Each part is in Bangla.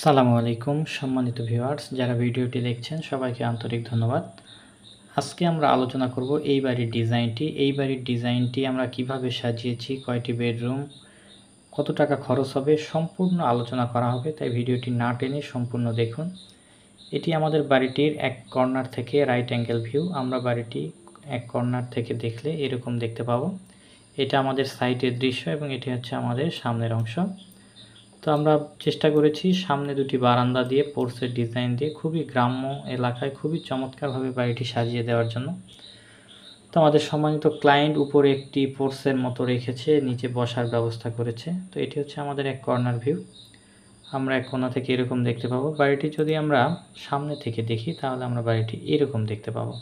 আসসালামু আলাইকুম সম্মানিত ভিউয়ার্স, যারা ভিডিওটি দেখছেন সবাইকে আন্তরিক ধন্যবাদ। আজকে আমরা আলোচনা করব এই বাড়ির ডিজাইনটি। এই বাড়ির ডিজাইনটি আমরা কিভাবে সাজিয়েছি, কয়টি বেডরুম, কত টাকা খরচ হবে, সম্পূর্ণ আলোচনা করা হবে, তাই ভিডিওটি না টেনে সম্পূর্ণ দেখুন। এটি আমাদের বাড়িটির এক কর্নার থেকে রাইট অ্যাঙ্গেল ভিউ। আমরা বাড়িটি এক কর্নার থেকে দেখলে এরকম দেখতে পাবো। এটা আমাদের সাইডের দৃশ্য এবং এটি হচ্ছে আমাদের সামনের অংশ। তো আমরা চেষ্টা করেছি সামনে দুটি বারান্দা দিয়ে পোর্সের ডিজাইন দিয়ে খুবই গ্রাম্য এলাকায় খুবই চমৎকারভাবে বাড়িটি সাজিয়ে দেওয়ার জন্য। তো আমাদের সম্মানিত ক্লায়েন্ট উপরে একটি পোর্সের মতো রেখেছে, নিচে বসার ব্যবস্থা করেছে। তো এটি হচ্ছে আমাদের এক কর্নার ভিউ। আমরা এক কোণা থেকে এরকম দেখতে পাবো। বাড়িটি যদি আমরা সামনে থেকে দেখি তাহলে আমরা বাড়িটি এরকম দেখতে পাবো।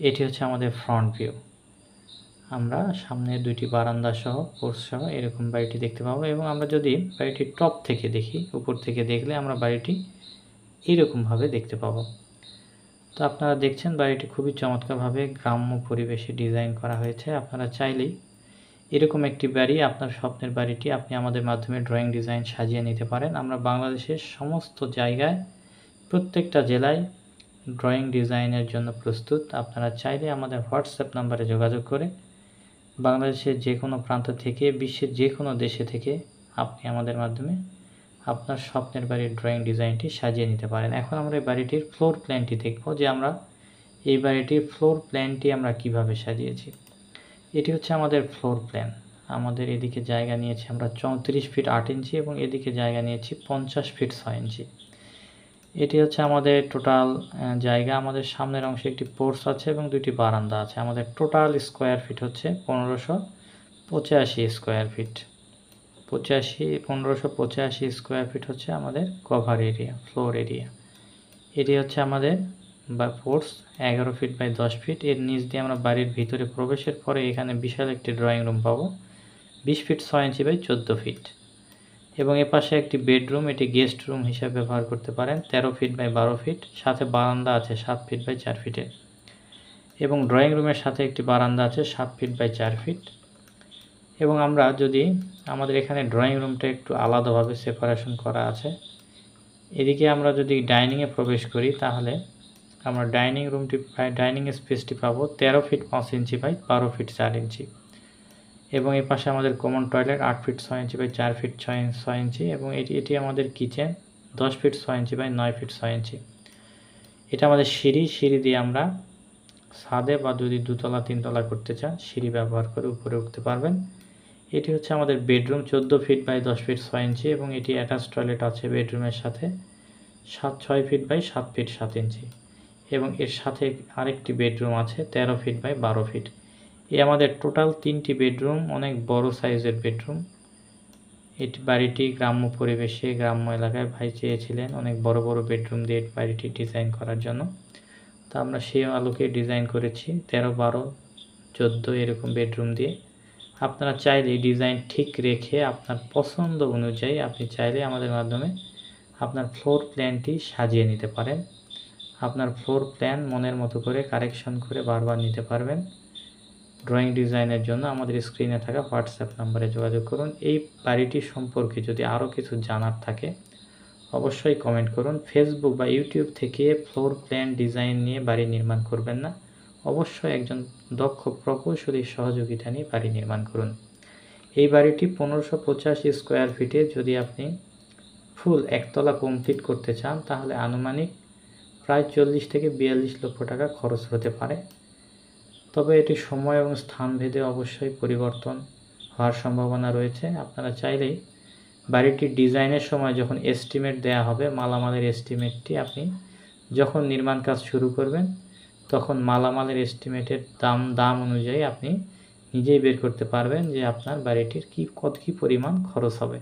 এটি হচ্ছে আমাদের ফ্রন্ট ভিউ। আমরা সামনে দুইটি বারান্দা সহ পোর্চ সহ এরকম বাড়িটি দেখতে পাবো। এবং আমরা যদি বাড়িটির টপ থেকে দেখি, উপর থেকে দেখলে আমরা বাড়িটি এরকমভাবে দেখতে পাবো। তো আপনারা দেখছেন বাড়িটি খুবই চমৎকারভাবে গ্রাম্য পরিবেশে ডিজাইন করা হয়েছে। আপনারা চাইলেই এরকম একটি বাড়ি, আপনার স্বপ্নের বাড়িটি আপনি আমাদের মাধ্যমে ড্রয়িং ডিজাইন সাজিয়ে নিতে পারেন। আমরা বাংলাদেশের সমস্ত জায়গায় প্রত্যেকটা জেলায় ড্রয়িং ডিজাইনের জন্য প্রস্তুত। আপনারা চাইলে আমাদের হোয়াটসঅ্যাপ নাম্বারে যোগাযোগ করে বাংলাদেশের যে কোনো প্রান্ত থেকে, বিশ্বের যে কোনো দেশে থেকে আপনি আমাদের মাধ্যমে আপনার স্বপ্নের বাড়ির ড্রয়িং ডিজাইনটি সাজিয়ে নিতে পারেন। এখন আমরা এই বাড়িটির ফ্লোর প্ল্যানটি দেখব, যে আমরা এই বাড়িটির ফ্লোর প্ল্যানটি আমরা কিভাবে সাজিয়েছি। এটি হচ্ছে আমাদের ফ্লোর প্ল্যান। আমাদের এদিকে জায়গা নিয়েছি আমরা 34 ফিট 8 ইঞ্চি এবং এদিকে জায়গা নিয়েছি 50 ফিট 6 ইঞ্চি। এটি হচ্ছে আমাদের টোটাল জায়গা। আমাদের সামনের অংশে একটি পোর্চ আছে এবং দুটি বারান্দা আছে। আমাদের টোটাল স্কোয়ার ফিট হচ্ছে 1585 স্কোয়ার ফিট। 1585 স্কোয়ার ফিট হচ্ছে আমাদের কভার এরিয়া, ফ্লোর এরিয়া। এটি হচ্ছে আমাদের পোর্চ 11 ফিট বাই 10 ফিট। এর নিচ দিয়ে আমরা বাড়ির ভিতরে প্রবেশের পরে এখানে বিশাল একটি ড্রয়িং রুম পাবো, 20 ফিট 6 ইঞ্চি বাই 14 ফিট। এবং এপাশে একটি বেডরুম, এটি গেস্ট রুম হিসাবে ব্যবহার করতে পারেন, 13 ফিট বাই 12 ফিট। সাথে বারান্দা আছে 7 ফিট বাই 4 ফিটের। এবং ড্রয়িং রুমের সাথে একটি বারান্দা আছে 7 ফিট বাই 4 ফিট। এবং আমরা যদি আমাদের এখানে ড্রয়িং রুমটা একটু আলাদাভাবে সেপারেশন করা আছে। এদিকে আমরা যদি ডাইনিংয়ে প্রবেশ করি তাহলে আমরা ডাইনিং স্পেসটি পাবো 13 feet 5 inch by 12 feet 4 inch. এবং এই পাশে আমাদের common toilet 8 feet 6 inch by 4 feet 6 inch. এবং এটি আমাদের kitchen 10 feet 6 inch by 9 feet 6 inch. এটা আমাদের সিঁড়ি দিয়ে আমরা ছাদে বা যদি দুতলা তিনতলা করতে চান সিঁড়ি ব্যবহার করে উপরে উঠতে পারবেন। এটি হচ্ছে আমাদের bedroom 14 feet by 10 feet 6 inch এবং এটি অ্যাটাচ টয়লেট আছে বেডরুমের সাথে 6 ফিট বাই 7 ফিট 7 ইঞ্চি। এবং এর সাথে আরেকটি বেডরুম আছে 13 ফিট বাই 12 ফিট। এই আমাদের টোটাল 3টি বেডরুম, অনেক বড় সাইজের বেডরুম। এটি বাড়িটি গ্রাম্য পরিবেশে গ্রাম্য এলাকায় ভাই চেয়েছিলেন অনেক বড় বড় বেডরুম দিয়ে বাড়িটি ডিজাইন করার জন্য। তো আমরা সেই আলোকে ডিজাইন করেছি 13, 12, 14 এরকম বেডরুম দিয়ে। আপনারা চাইলে ডিজাইন ঠিক রেখে আপনার পছন্দ অনুযায়ী আপনি চাইলে আমাদের মাধ্যমে আপনার ফ্লোর প্ল্যানটি সাজিয়ে নিতে পারেন। আপনার ফ্লোর প্ল্যান মনের মতো করে কারেকশন করে বারবার নিতে পারবেন। ড্রয়িং ডিজাইনের জন্য আমাদের স্ক্রিনে থাকা হোয়াটসঅ্যাপ নাম্বারে যোগাযোগ করুন। এই বাড়িটি সম্পর্কে যদি আরও কিছু জানার থাকে অবশ্যই কমেন্ট করুন। ফেসবুক বা ইউটিউব থেকে ফ্লোর প্ল্যান ডিজাইন নিয়ে বাড়ি নির্মাণ করবেন না, অবশ্যই একজন দক্ষ প্রকৌশলীর সহযোগিতা নিয়ে বাড়ি নির্মাণ করুন। এই বাড়িটি 1585 স্কোয়ার ফিটে যদি আপনি ফুল একতলা কমপ্লিট করতে চান তাহলে আনুমানিক প্রায় 40 থেকে 42 লক্ষ টাকা খরচ হতে পারে। তবে এটি সময় এবং স্থান ভেদে অবশ্যই পরিবর্তন হওয়ার সম্ভাবনা রয়েছে। আপনারা চাইলেই বাড়িটির ডিজাইনের সময় যখন এস্টিমেট দেয়া হবে, মালামালের এস্টিমেটটি আপনি যখন নির্মাণ কাজ শুরু করবেন তখন মালামালের এস্টিমেটের দাম অনুযায়ী আপনি নিজেই বের করতে পারবেন যে আপনার বাড়িটির কী পরিমাণ খরচ হবে।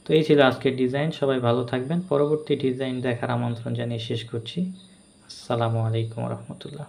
তো এই ছিল আজকের ডিজাইন। সবাই ভালো থাকবেন। পরবর্তী ডিজাইন দেখার আমন্ত্রণ জানিয়ে শেষ করছি। আসসালামু আলাইকুম রহমতুল্লাহ।